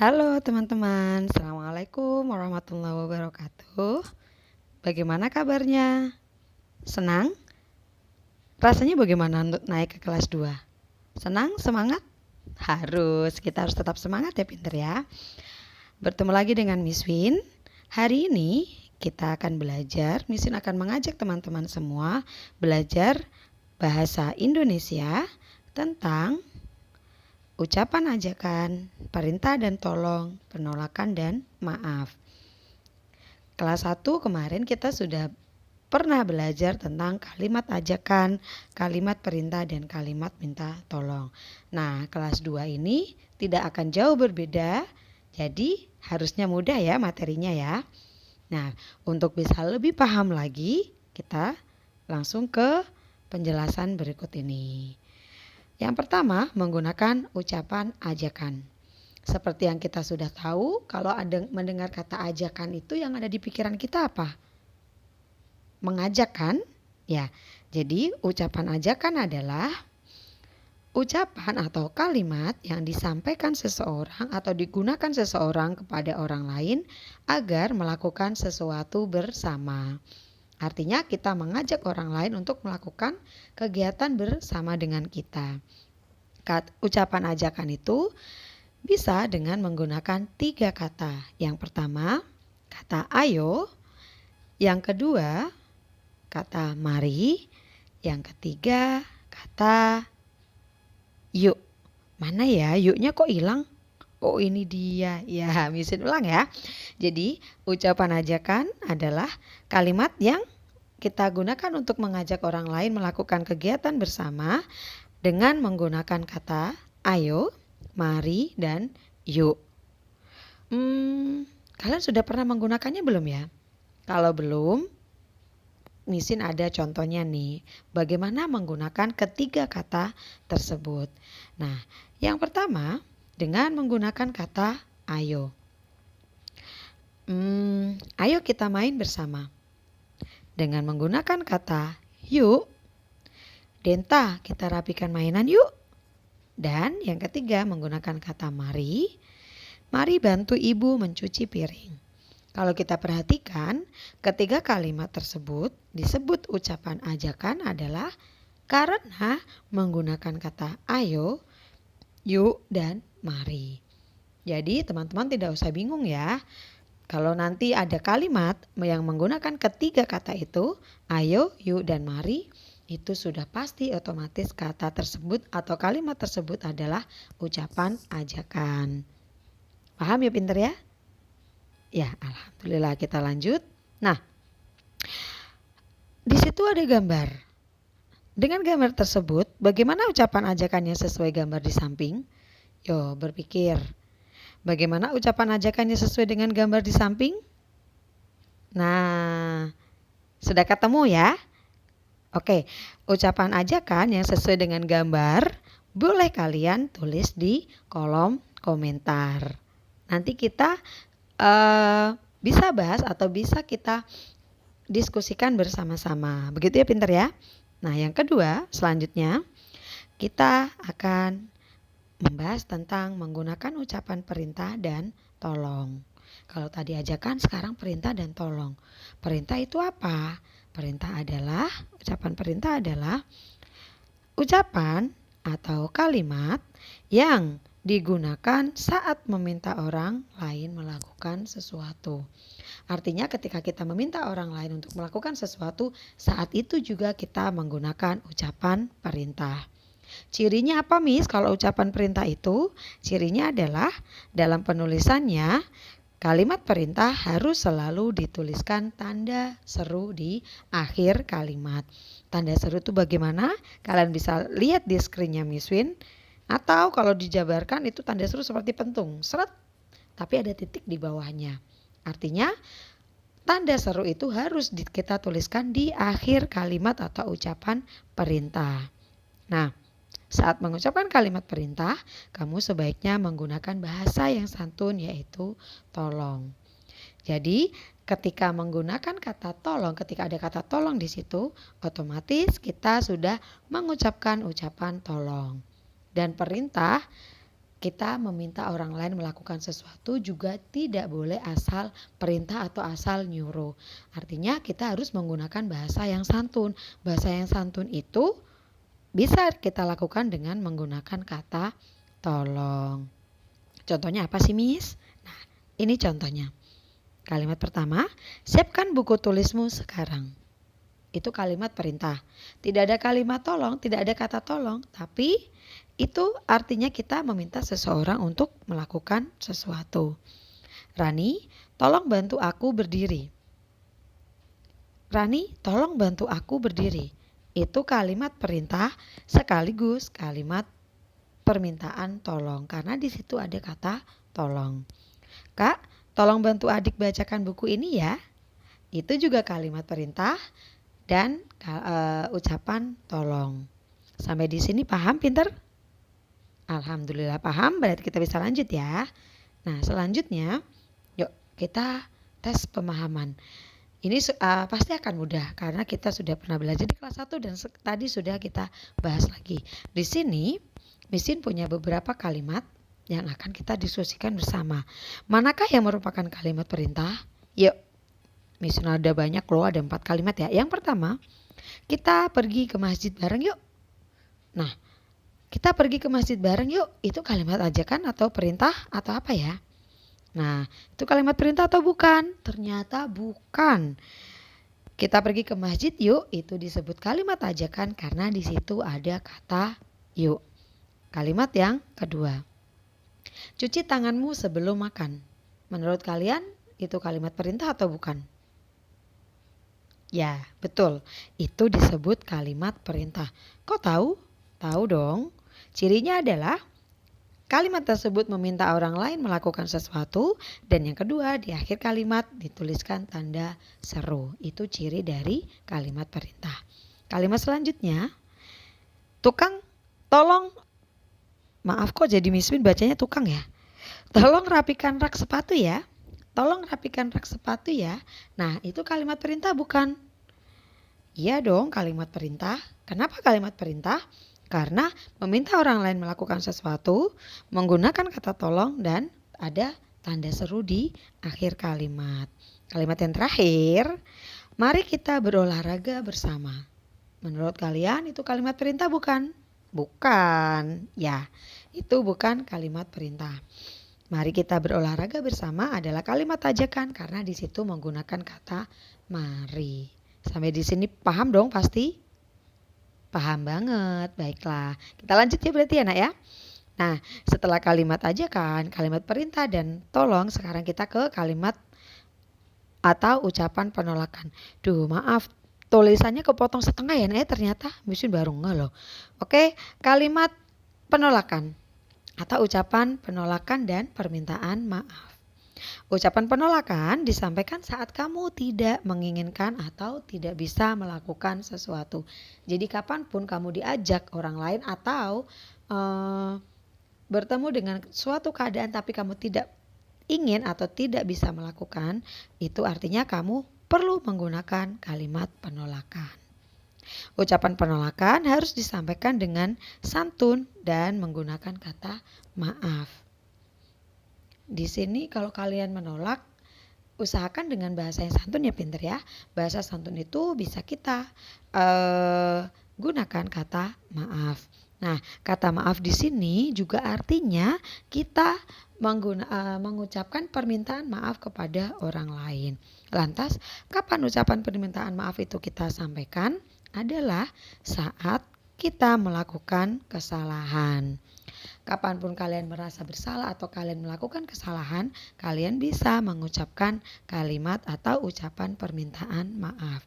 Halo teman-teman, Assalamualaikum warahmatullahi wabarakatuh. Bagaimana kabarnya? Senang? Rasanya bagaimana untuk naik ke kelas 2? Senang? Semangat? Kita harus tetap semangat ya pinter ya. Bertemu lagi dengan Miss Win. Hari ini kita akan belajar, Miss Win akan mengajak teman-teman semua belajar bahasa Indonesia tentang ucapan ajakan, perintah dan tolong, penolakan dan maaf. Kelas 1 kemarin kita sudah pernah belajar tentang kalimat ajakan, kalimat perintah dan kalimat minta tolong. Nah, kelas 2 ini tidak akan jauh berbeda, jadi harusnya mudah ya materinya ya. Nah, untuk bisa lebih paham lagi, kita langsung ke penjelasan berikut ini. Yang pertama, menggunakan ucapan ajakan. Seperti yang kita sudah tahu, kalau ada mendengar kata ajakan itu yang ada di pikiran kita apa? Mengajak kan? Ya. Jadi ucapan ajakan adalah ucapan atau kalimat yang disampaikan seseorang atau digunakan seseorang kepada orang lain agar melakukan sesuatu bersama. Artinya kita mengajak orang lain untuk melakukan kegiatan bersama dengan kita. Ucapan ajakan itu bisa dengan menggunakan 3 kata. Yang pertama, kata ayo. Yang kedua, kata mari. Yang ketiga, kata yuk. Mana ya? Yuknya kok hilang? Oh, ini dia. Ya, bisa ulang ya. Jadi, ucapan ajakan adalah kalimat yang kita gunakan untuk mengajak orang lain melakukan kegiatan bersama dengan menggunakan kata ayo, mari, dan yuk. Kalian sudah pernah menggunakannya belum ya? Kalau belum, Misin ada contohnya nih. Bagaimana menggunakan ketiga kata tersebut. Nah, yang pertama dengan menggunakan kata ayo. Ayo kita main bersama. Dengan menggunakan kata yuk. Denta, kita rapikan mainan yuk. Dan yang ketiga menggunakan kata mari. Mari bantu ibu mencuci piring. Kalau kita perhatikan, ketiga kalimat tersebut disebut ucapan ajakan adalah karena menggunakan kata ayo, yuk, dan mari. Jadi teman-teman tidak usah bingung ya. Kalau nanti ada kalimat yang menggunakan ketiga kata itu, ayo, yuk, dan mari, itu sudah pasti otomatis kata tersebut atau kalimat tersebut adalah ucapan ajakan. Paham ya pinter ya? Ya, alhamdulillah, kita lanjut. Nah, di situ ada gambar. Dengan gambar tersebut, bagaimana ucapan ajakannya sesuai gambar di samping? Yo, berpikir. Bagaimana ucapan ajakannya sesuai dengan gambar di samping? Nah, sudah ketemu ya? Oke, ucapan ajakan yang sesuai dengan gambar boleh kalian tulis di kolom komentar. Nanti kita bisa bahas atau bisa kita diskusikan bersama-sama. Begitu ya pinter ya? Nah, yang kedua selanjutnya kita akan membahas tentang menggunakan ucapan perintah dan tolong. Kalau tadi ajakan, sekarang perintah dan tolong. Perintah itu apa? Ucapan perintah adalah ucapan atau kalimat yang digunakan saat meminta orang lain melakukan sesuatu. Artinya ketika kita meminta orang lain untuk melakukan sesuatu, saat itu juga kita menggunakan ucapan perintah. Cirinya apa Miss kalau ucapan perintah itu? Cirinya adalah dalam penulisannya kalimat perintah harus selalu dituliskan tanda seru di akhir kalimat. Tanda seru itu bagaimana? Kalian bisa lihat di screen-nya Miss Win. Atau kalau dijabarkan itu tanda seru seperti pentung. Seret, tapi ada titik di bawahnya. Artinya tanda seru itu harus kita tuliskan di akhir kalimat atau ucapan perintah. Nah, saat mengucapkan kalimat perintah, kamu sebaiknya menggunakan bahasa yang santun yaitu tolong. Jadi, ketika menggunakan kata tolong, ketika ada kata tolong di situ, otomatis kita sudah mengucapkan ucapan tolong. Dan perintah kita meminta orang lain melakukan sesuatu juga tidak boleh asal perintah atau asal nyuruh. Artinya kita harus menggunakan bahasa yang santun. Bahasa yang santun itu bisa kita lakukan dengan menggunakan kata tolong. Contohnya apa sih, Miss? Nah, ini contohnya. Kalimat pertama, siapkan buku tulismu sekarang. Itu kalimat perintah. Tidak ada kalimat tolong, tidak ada kata tolong, tapi itu artinya kita meminta seseorang untuk melakukan sesuatu. Rani, tolong bantu aku berdiri. Rani, tolong bantu aku berdiri. Itu kalimat perintah sekaligus kalimat permintaan tolong karena di situ ada kata tolong. Kak, tolong bantu adik bacakan buku ini ya. Itu juga kalimat perintah dan ucapan tolong. Sampai di sini paham, pinter? Alhamdulillah paham, berarti kita bisa lanjut ya. Nah, selanjutnya yuk kita tes pemahaman. Ini pasti akan mudah karena kita sudah pernah belajar di kelas 1 dan tadi sudah kita bahas lagi. Di sini Misin punya beberapa kalimat yang akan kita diskusikan bersama. Manakah yang merupakan kalimat perintah? Yuk, Misin ada banyak loh, ada 4 kalimat ya. Yang pertama, kita pergi ke masjid bareng yuk. Nah, kita pergi ke masjid bareng yuk, itu kalimat ajakan atau perintah atau apa ya? Nah, itu kalimat perintah atau bukan? Ternyata bukan. Kita pergi ke masjid yuk, itu disebut kalimat ajakan karena di situ ada kata yuk. Kalimat yang kedua, cuci tanganmu sebelum makan. Menurut kalian itu kalimat perintah atau bukan? Ya, betul. Itu disebut kalimat perintah. Kok tahu? Tahu dong. Cirinya adalah kalimat tersebut meminta orang lain melakukan sesuatu dan yang kedua di akhir kalimat dituliskan tanda seru. Itu ciri dari kalimat perintah. Kalimat selanjutnya, tukang, tolong, maaf kok jadi Miss Min bacanya tukang ya. Tolong rapikan rak sepatu ya. Tolong rapikan rak sepatu ya. Nah, itu kalimat perintah bukan? Iya dong, kalimat perintah. Kenapa kalimat perintah? Karena meminta orang lain melakukan sesuatu, menggunakan kata tolong dan ada tanda seru di akhir kalimat. Kalimat yang terakhir, mari kita berolahraga bersama. Menurut kalian itu kalimat perintah bukan? Bukan. Ya, itu bukan kalimat perintah. Mari kita berolahraga bersama adalah kalimat ajakan karena di situ menggunakan kata mari. Sampai di sini paham dong pasti? Paham banget, baiklah. Kita lanjut ya berarti ya nak ya. Nah, setelah kalimat ajakan, kalimat perintah dan tolong, sekarang kita ke kalimat atau ucapan penolakan. Duh maaf, tulisannya kepotong setengah ya nak ya ternyata. Misin baru nggak loh. Oke, kalimat penolakan atau ucapan penolakan dan permintaan maaf. Ucapan penolakan disampaikan saat kamu tidak menginginkan atau tidak bisa melakukan sesuatu. Jadi kapanpun kamu diajak orang lain atau bertemu dengan suatu keadaan tapi kamu tidak ingin atau tidak bisa melakukan, itu artinya kamu perlu menggunakan kalimat penolakan. Ucapan penolakan harus disampaikan dengan santun dan menggunakan kata maaf. Di sini kalau kalian menolak, usahakan dengan bahasa yang santun ya pinter ya. Bahasa santun itu bisa kita gunakan kata maaf. Nah, kata maaf di sini juga artinya kita mengucapkan permintaan maaf kepada orang lain. Lantas, kapan ucapan permintaan maaf itu kita sampaikan? Adalah saat kita melakukan kesalahan. Kapanpun kalian merasa bersalah atau kalian melakukan kesalahan, kalian bisa mengucapkan kalimat atau ucapan permintaan maaf.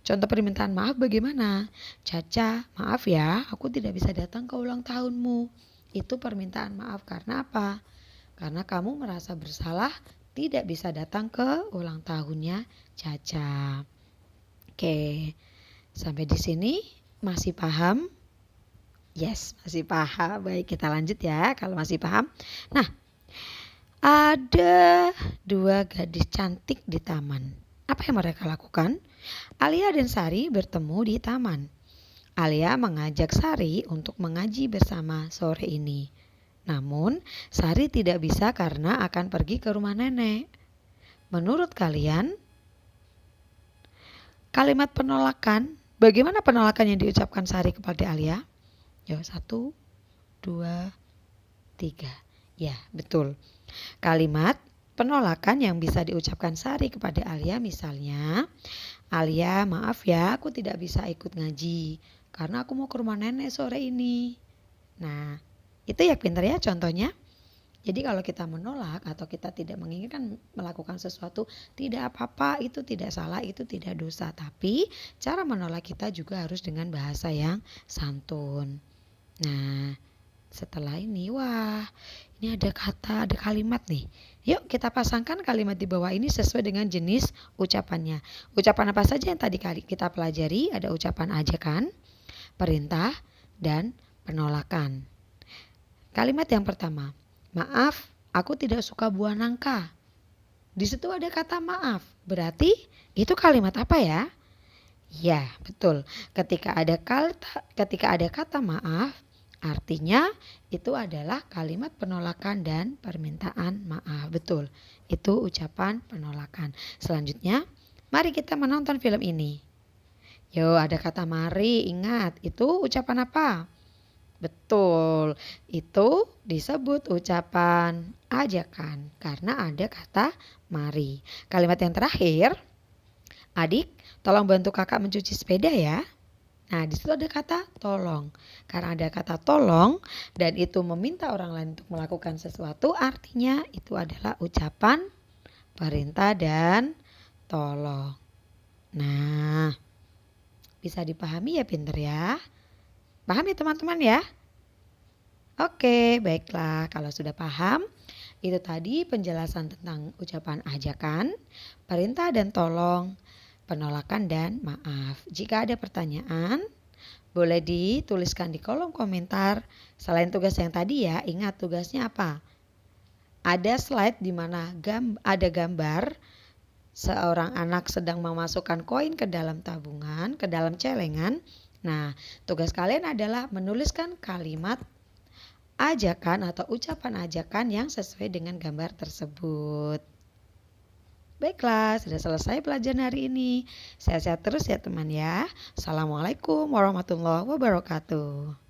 Contoh permintaan maaf bagaimana? Caca, maaf ya, aku tidak bisa datang ke ulang tahunmu. Itu permintaan maaf karena apa? Karena kamu merasa bersalah tidak bisa datang ke ulang tahunnya Caca. Oke, sampai di sini masih paham? Yes, masih paham. Baik, kita lanjut ya kalau masih paham. Nah, ada 2 gadis cantik di taman. Apa yang mereka lakukan? Alia dan Sari bertemu di taman. Alia mengajak Sari untuk mengaji bersama sore ini. Namun, Sari tidak bisa karena akan pergi ke rumah nenek. Menurut kalian, kalimat penolakan, bagaimana penolakan yang diucapkan Sari kepada Alia? Yo, 1, 2, 3. Ya, betul. Kalimat penolakan yang bisa diucapkan Sari kepada Alia misalnya, Alia, maaf ya, aku tidak bisa ikut ngaji karena aku mau ke rumah nenek sore ini. Nah, itu ya pintar ya contohnya. Jadi kalau kita menolak atau kita tidak menginginkan melakukan sesuatu, tidak apa-apa, itu tidak salah, itu tidak dosa. Tapi cara menolak kita juga harus dengan bahasa yang santun. Nah, setelah ini, wah, ini ada kata, ada kalimat nih. Yuk kita pasangkan kalimat di bawah ini sesuai dengan jenis ucapannya. Ucapan apa saja yang tadi kita pelajari? Ada ucapan ajakan, perintah, dan penolakan. Kalimat yang pertama, maaf, aku tidak suka buah nangka. Di situ ada kata maaf. Berarti itu kalimat apa ya? Ya, betul. Ketika ada kata maaf, artinya itu adalah kalimat penolakan dan permintaan maaf. Betul. Itu ucapan penolakan. Selanjutnya, mari kita menonton film ini. Yo, ada kata mari, ingat, itu ucapan apa? Betul, itu disebut ucapan ajakan karena ada kata mari. Kalimat yang terakhir, adik, tolong bantu kakak mencuci sepeda ya. Nah, di situ ada kata tolong. Karena ada kata tolong dan itu meminta orang lain untuk melakukan sesuatu, artinya itu adalah ucapan perintah dan tolong. Nah, bisa dipahami ya pinter ya. Paham ya teman-teman ya? Oke, baiklah. Kalau sudah paham, itu tadi penjelasan tentang ucapan ajakan, perintah dan tolong, penolakan dan maaf. Jika ada pertanyaan, boleh dituliskan di kolom komentar. Selain tugas yang tadi ya, ingat tugasnya apa? Ada slide di mana ada gambar seorang anak sedang memasukkan koin ke dalam tabungan, ke dalam celengan. Nah, tugas kalian adalah menuliskan kalimat ajakan atau ucapan ajakan yang sesuai dengan gambar tersebut. Baiklah, sudah selesai pelajaran hari ini. Sehat-sehat terus ya teman ya. Assalamualaikum warahmatullahi wabarakatuh.